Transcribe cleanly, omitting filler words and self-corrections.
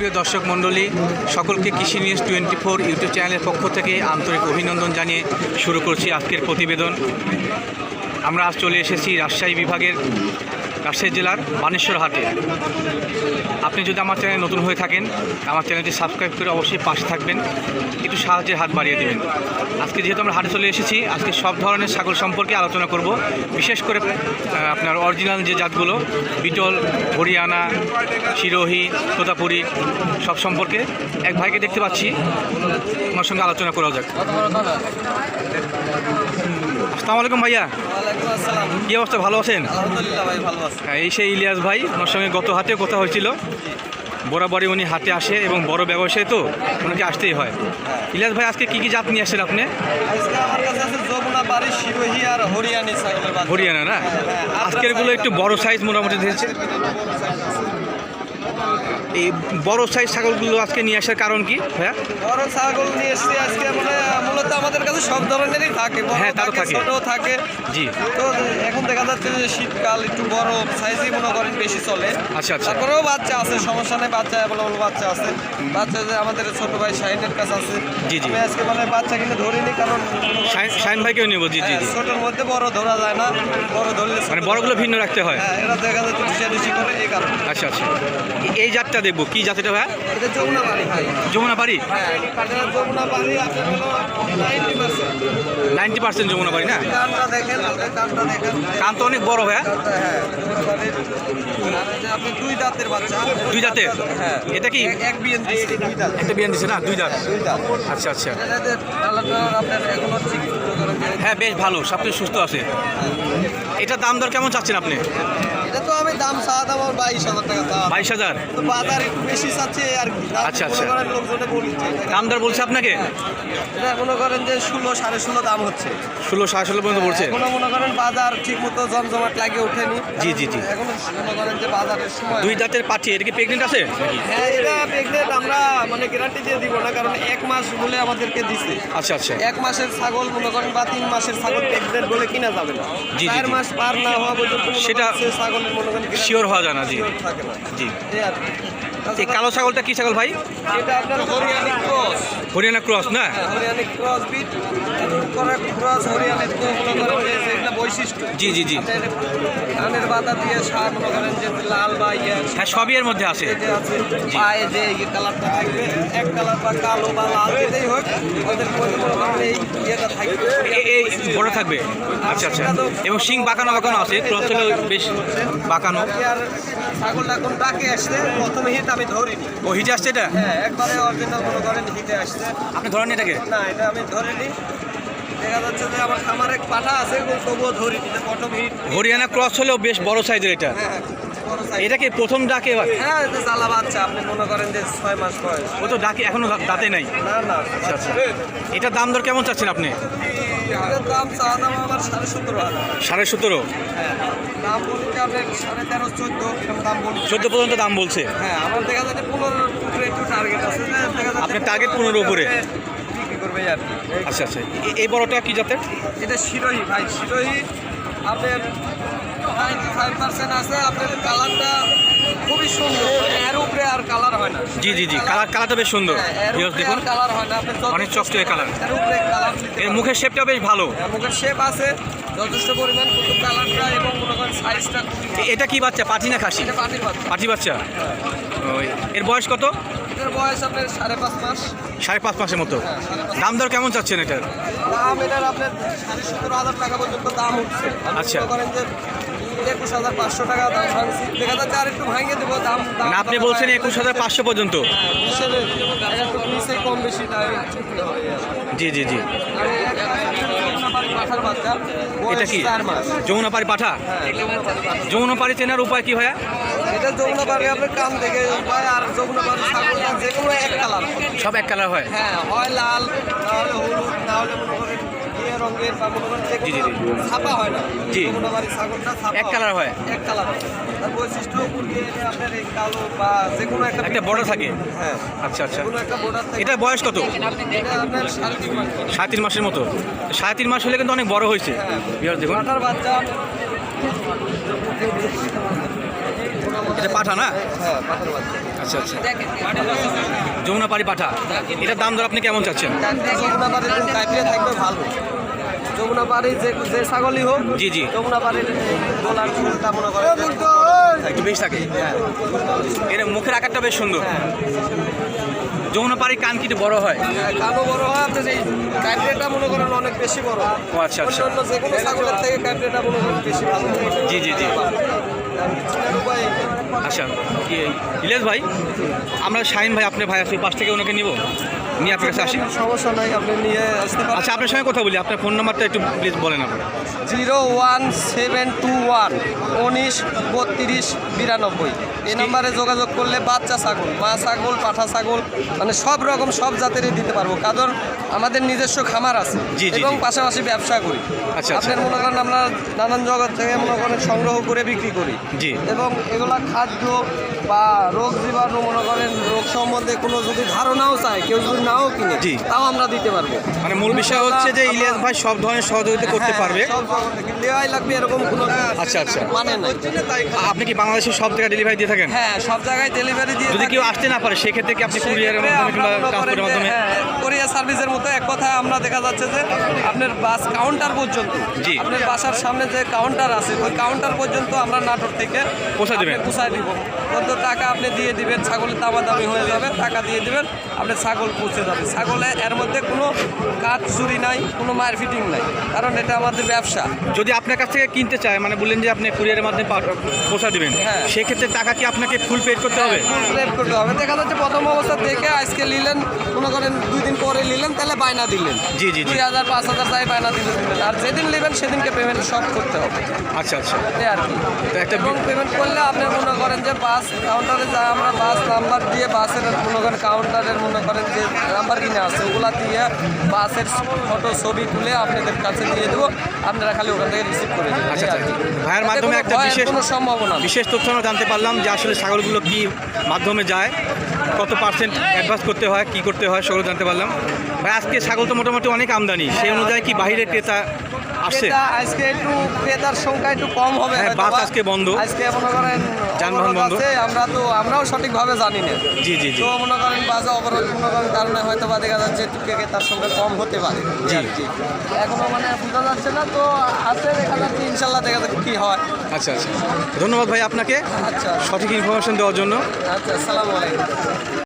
সুপ্রিয় দর্শক মণ্ডলী, সকলকে কৃষি নিউজ 24 ইউটিউব চ্যানেলের পক্ষ থেকে আন্তরিক অভিনন্দন জানিয়ে শুরু করছি আজকের প্রতিবেদন। আমরা আজ চলে এসেছি রাজশাহী জেলার বানেশ্বর হাটে। আপনি যদি আমার চ্যানেলে নতুন হয়ে থাকেন, আমার চ্যানেলটি সাবস্ক্রাইব করে অবশ্যই পাশে থাকবেন, একটু সাহায্যের হাত বাড়িয়ে দেবেন। আজকে যেহেতু আমরা হাটে চলে এসেছি, আজকে সব ধরনের ছাগল সম্পর্কে আলোচনা করব। বিশেষ করে আপনার অরিজিনাল যে জাতগুলো, বিটল, হরিয়ানা, সিরোহি, তোতাপুরি, সব সম্পর্কে এক ভাইকে দেখতে পাচ্ছি, ওনার সঙ্গে আলোচনা করা যাক। আসসালামু আলাইকুম ভাইয়া, কি অবস্থা, ভালো আছেন? হ্যাঁ, এই সেই ইলিয়াস ভাই, ওনার সঙ্গে গত হাটে কথা হয়েছিল। বরাবরই উনি হাটে আসে এবং বড় ব্যবসায়ী, তো ওনাকে আসতেই হয়। ইলিয়াস ভাই, আজকে কি কি জাত নিয়ে আসছেন আপনি? হরিয়ানা না? আজকেরগুলো একটু বড় সাইজ মোটামুটি দিয়েছে। এই বড় সাইজ ছাগলগুলো আজকে নিয়ে আসার কারণ কি ভাইয়া? বড় ছাগল নিয়ে এসেছি আজকে, মানে মূলত আমাদের কাছে সব ধরনেরই থাকে, হ্যাঁ, তারও থাকে, ছোট থাকে। জি, তো এখন দেখা যাচ্ছে যে শীতকাল একটু বড় সাইজই মনে করেন বেশি চলে। আচ্ছা আচ্ছা। তারপরেও বাচ্চা আছে, সমস্যা নেই, বাচ্চা অ্যাভেলেবল বাচ্চা আছে। বাচ্চা যে আমাদের ছোট ভাই শাহিনের কাছে আছে। জি জি, আমি আজকে মানে বাচ্চা কিনে ধরিনি, কারণ শাহিন ভাইকেও নেবো। জি জি জি, ছোটোর মধ্যে বড় ধরা যায় না, বড় ধরলে মানে বড়গুলো ভিন্ন রাখতে হয়। হ্যাঁ, এরা দেখা যাচ্ছে বেশি করে এই কারণে। আচ্ছা আচ্ছা, এই জাতটা দেখবো, কি জাত এটা ভাইয়া? এটা যমুনা বাড়ি ভাই। যমুনা বাড়ি? হ্যাঁ, এটা যমুনা বাড়ি। আপনার হলো 90% যমুনা বাড়ি না? কানটা দেখেন, কানটা দেখেন, কান তো অনেক বড় ভাইয়া। হ্যাঁ, আপনি দুই দাঁতের বাচ্চা। দুই দাঁতের? হ্যাঁ। এটা কি এক বিয়ান দিচ্ছে, দুই দাঁত। একটা বিয়ান দিছে না? দুই দাঁত। দুই দাঁত। আচ্ছা আচ্ছা, এটাতে কালারটা আপনার এখনো ঠিক করে যে হ্যাঁ বেশ ভালো, সব কিছু সুস্থ আছে। এটা দাম দর কেমন চাচ্ছেন আপনি? এটা তো আমি দাম চাওয়া দাম 22,000 টাকা চাওয়া। 22,000? তো বাজার একটু বেশি চাচ্ছে আর কি। দাম আচ্ছা, মনে আচ্ছা। করেন লোকজনে বলছে। দাম দর বলছে আপনাকে? এটা মনে করেন যে 16, 16.5 দাম হচ্ছে। 16, 16.5 পর্যন্ত বলছে? এখনো মনে করেন বাজার ঠিক মতো জমজমাট লাগিয়ে ওঠেনি। জি জি জি। এখনো মনে করেন যে বাজারের সময়। দুই দাঁতের পাচ্ছি, এটা কি প্রেগনেন্ট আছে? হ্যাঁ, এটা প্রেগনেন্ট আমরা মানে গ্যারান্টি দিয়ে দিব না, কারণ 1 মাস বলে আমাদেরকে দিছে। আচ্ছা আচ্ছা, 1 মাসের ছাগল মনে করেন বা 3 মাসের ছাগল প্রেগনেন্ট বলে কিনা যাবে না। জি, জি, 4 জি। মাস পার না হওয়া পর্যন্ত সেটা ছাগলের মনে করেন শিওর হওয়া যায় না। জি থাকে না। জি। এই আর কি। এই কালো ছাগলটা কি ছাগল ভাই? এটা আপনার হরিয়ানি ক্রস। হরিয়ানা ক্রস না? হরিয়ানি ক্রস বিট করা ক্রস হরিয়ানি, তো মনে করেন যে এটা বৈশিষ্ট্য। জি জি জি, আপনার ধানের বাতা দিয়ে সার মনে করেন যে লাল বা ইয়ে হ্যাঁ সবই এর মধ্যে আছে। যে আছে পায়ে যে এই কালারটা থাকবে, এক কালার বা কালো বা লাল যেটাই হোক, ওদের মধ্যে মনে করেন এই ইয়েটা থাকবে, এই বড় থাকবে। আচ্ছা আচ্ছা, এবং শিং বাঁকানো বাঁকানো আছে, ক্রস হলেও বেশ বাঁকানো। আর ছাগলটা কোন ডাকে আসছে প্রথমে হিট আমি ধরিনি। ও হিটে আসছে এটা? হ্যাঁ, একবারে অরিজিনাল মনে করেন হিটে আসছে। আপনি ধরেন এটাকে? না, এটা আমি ধরিনি। দেখা যাচ্ছে যে আমার খামারে পাঠা আছে, তবুও ধরিনি, প্রথম হিট। হরিয়ানা ক্রস হলেও বেশ বড় সাইজের এটা। হ্যাঁ, বড় size। এটা কি প্রথম ডাকে? হ্যাঁ, এটা জ্বালা বাচ্চা, আপনি মনে করেন যে 6 মাস বয়স। ও তো ডাকে এখনো দাঁতে নাই। না না, আচ্ছা আচ্ছা, এটার দাম দর কেমন চাচ্ছেন আপনি? এটার দাম চাওয়া দাম আমার 17.5 হাজার। 17.5? হ্যাঁ, দাম বলতে আপনি 13.5, 14 এরকম দাম বলছে। 14 পর্যন্ত দাম বলছে? হ্যাঁ, আমার দেখা যাচ্ছে 15 উপরে একটু টার্গেট আছে। দেখা যাচ্ছে আপনার টার্গেট 15 উপরে? বিক্রি করবে আর কি। আচ্ছা আচ্ছা, এই বড়টা কি জাতের? এটা শিরোহি ভাই, শিরোহি আপনার 95% আছে। আপনার কালারটা খুবই সুন্দর, এর উপরে আর কালার হয় না। জি জি জি, কালারটা বেশ সুন্দর। দেখুন, কালার হয় না, আপনার অনেক চকচকে কালার। এর উপরে কালার। এর মুখের শেপটা বেশ ভালো। মুখের শেপ আছে যথেষ্ট পরিমাণ, কিন্তু কালারটা এবং মনে করেন সাইজটা খুবই। এটা কি বাচ্চা, পাঠি না খাসি? এটা পাটির বাচ্চা। পাঠি বাচ্চা? ওই এর বয়স কত? এটার বয়স আপনার 5.5 মাস। 5.5 মাসের মতো? হ্যাঁ, 5.5 দাম দর কেমন চাচ্ছেন এটার? দাম এটার আপনার 17,500 টাকা পর্যন্ত দাম উঠছে। আচ্ছা। মনে করেন যে 21,500 টাকা দাম ভাঙছি। দেখা যাচ্ছে আর একটু ভাঙিয়ে দেবো দাম। না, আপনি বলছেন 21,500 পর্যন্ত? হিসেবে একটু নিচে কম বেশি তাই বিক্রি হয়। জি জি জি। আর যমুনাপাড়ি পাঠার বাচ্চা, এটা কি 4 মাস। যমুনাপাড়ি পাঠা? হ্যাঁ, যমুনাপাড়ি পাঠা। যমুনাপাড়ি চেনার উপায় কি ভাইয়া? এটা যমুনাপাড়ি আপনার কান থেকে উপায়, আর যমুনাপাড়ি ছাগলটা যে কোনো এক কালার। সব এক কালার হয়? হ্যাঁ, হয় লাল, না হলে হলুদ, না হলে মনে করেন ইয়ে রঙের, বা মনে করেন যে জি, জি, জি। ছাপা হয় না। জি। যমুনাপাড়ি ছাগলটা ছাপা এক কালার হয়? এক কালার হয়। তার বৈশিষ্ট্য উপরে আপনার এই কালো বা যে কোনো একটা একটা বর্ডার থাকে? হ্যাঁ, আচ্ছা আচ্ছা, কোনো একটা বোর্ডার থাকে। এটা বয়স কত? এটা আপনার 3.5 মাস। 3.5 মাসের মতো? 3.5 মাস হলে কিন্তু অনেক বড় হয়েছে। বিহার দেখুন, পাঠার বাচ্চা। এটা পাঠা না? হ্যাঁ, পাঠার বাচ্চা। আচ্ছা আচ্ছা, যমুনাপাড়ি পাঠা, এটার দাম দর আপনি কেমন চাচ্ছেন? যমুনাপাড়ির টাইপের থাকবে ভালো। যমুনাপাড়ি যে ছাগলই হোক, জি জি, যমুনাপাড়ির গলার চুলটা মনে করে একটু বেশ থাকে। হ্যাঁ এর মুখের আকারটা বেশ সুন্দর। হ্যাঁ, যমুনাপাড়ি কান কি একটু বড় হয়? কানও বড় হয়, আপনার এই টাইপেরটা মনে করেন অনেক বেশি বড়। ও আচ্ছা আচ্ছা, অন্য যে কোনো ছাগলের থেকে টাইপেরটা মনে করেন বেশি ভালো। জি জি জি। আচ্ছা, ইলিয়াস ভাই, আমরা শাহিন ভাই, আপনার ভাই আছে, পাশ থেকে ওনাকে নিব, নিয়ে আপনার কাছে আসি। সমস্যা নাই, আপনি নিয়ে আসতে পারেন। আচ্ছা, আপনার সঙ্গে কথা বলি, আপনার ফোন নাম্বারটা একটু প্লিজ বলেন আপনি। 01721 19 32 92। এই নাম্বারে যোগাযোগ করলে বাচ্চা ছাগল, মা ছাগল, পাঠা ছাগল, মানে সব রকম সব জাতেরই দিতে পারবো, কারণ আমাদের নিজস্ব খামার আছে জি, জি, এবং জি। পাশাপাশি ব্যবসা করি। আচ্ছা, আপনার মনে করেন আমরা নানান জগৎ থেকে মনে করেন সংগ্রহ করে বিক্রি করি জি। এবং এগুলা খাদ্য বা রোগ জীবাণু মনে করেন রোগ সম্বন্ধে কোনো যদি ধারণাও চায়, কেউ যদি নাও কিনে, জি। তাও আমরা দিতে পারবো। মানে মূল বিষয় হচ্ছে যে ইলিয়াস ভাই সব ধরনের সহযোগিতা করতে হ্যাঁ, পারবে। সব জগৎ থেকে দেওয়াই লাগবে এরকম কোনো আচ্ছা আচ্ছা, মানে নাই। আপনি কি বাংলাদেশের সব জায়গায় ডেলিভারি দিয়ে থাকেন? হ্যাঁ, সব জায়গায় ডেলিভারি দিয়ে যদি থাকি। কেউ আসতে না পারে সেক্ষেত্রে কি আপনি কুরিয়ারের মাধ্যমে কিংবা ট্রান্সপোর্টের মাধ্যমে? কোরিয়ার সার্ভিসের মতো এক কথা আমরা দেখা যাচ্ছে যে আপনার বাস কাউন্টার পর্যন্ত, জি। আপনার বাসার সামনে যে কাউন্টার আছে ওই কাউন্টার পর্যন্ত আমরা নাটোর থেকে পৌঁছে দিবেন? পৌঁছায় দিব। কত টাকা আপনি দিয়ে দিবেন, ছাগলের দামাদামি হয়ে যাবে, টাকা দিয়ে দিবেন, আপনার ছাগল পৌঁছে যাবে। ছাগলে এর মধ্যে কোনো কাজ চুরি নাই, কোনো মায়ের ফিটিং নাই, কারণ এটা আমাদের ব্যবসা। যদি আপনার কাছ থেকে কিনতে চায়, মানে বললেন যে আপনি কুরিয়ারের মাধ্যমে পৌঁছা দিবেন, হ্যাঁ। সেক্ষেত্রে টাকা কি আপনাকে ফুল পেড করতে হবে? ফুল প্লেট করতে হবে। দেখা যাচ্ছে প্রথম অবস্থা দেখে আজকে নিলেন, মনে করেন 2 দিন পরে নিলেন, তাহলে বায়না দিলেন, জি জি জি। 2000 5000 চাই বায়না দিলেন, আর যেদিন নেবেন সেদিনকে পেমেন্ট সব করতে হবে। আচ্ছা আচ্ছা, এই আর কি। তো একটা এবং পেমেন্ট করলে আপনি মনে করেন যে বাস কাউন্টারে যা আমরা বাস নাম্বার দিয়ে বাসের মনে করেন কাউন্টারের মনে করেন যে নাম্বার কিনে আছে ওগুলা দিয়ে বাসের ফটো ছবি তুলে আপনাদের কাছে দিয়ে দেবো, আপনারা খালি ওখান থেকে রিসিভ করে দেবেন। আচ্ছা এই আর আচ্ছা, কি। ভাইয়ের মাধ্যমে এতে একটা কোনো ভয়ের বিশেষ কোনো সম্ভাবনা নেই। বিশেষ তথ্য আমরা জানতে পারলাম যে আসলে ছাগলগুলো কি মাধ্যমে যায়, কত পার্সেন্ট অ্যাডভান্স করতে হয়, কি করতে হয়, সেগুলো জানতে পারলাম। ভাই আজকে ছাগল তো মোটামুটি অনেক আমদানি, সেই অনুযায়ী কি বাইরের ক্রেতা আসছে? ক্রেতা আজকে একটু ক্রেতার সংখ্যা একটু কম হবে। হ্যাঁ, বাস হয়তোবা। আজকে বন্ধ। আজকে মনে করেন যানবাহন অবরোধ বন্ধ। আছে, আমরাও সঠিকভাবে জানি না। জি জি জি। তো মনে করেন বাসে অবরোধ মনে করেন কারণে হয়তো বা দেখা যাচ্ছে একটু ক্রেতার সংখ্যা কম হতে পারে। জি। আর কি। এখনো মানে বোঝা যাচ্ছে না, তো আছে দেখা যাচ্ছে ইনশাল্লাহ দেখা যাচ্ছে কি হয়। আচ্ছা আচ্ছা, ধন্যবাদ ভাই আপনাকে আচ্ছা সঠিক ইনফরমেশন দেওয়ার জন্য। আচ্ছা, আসসালামু আলাইকুম।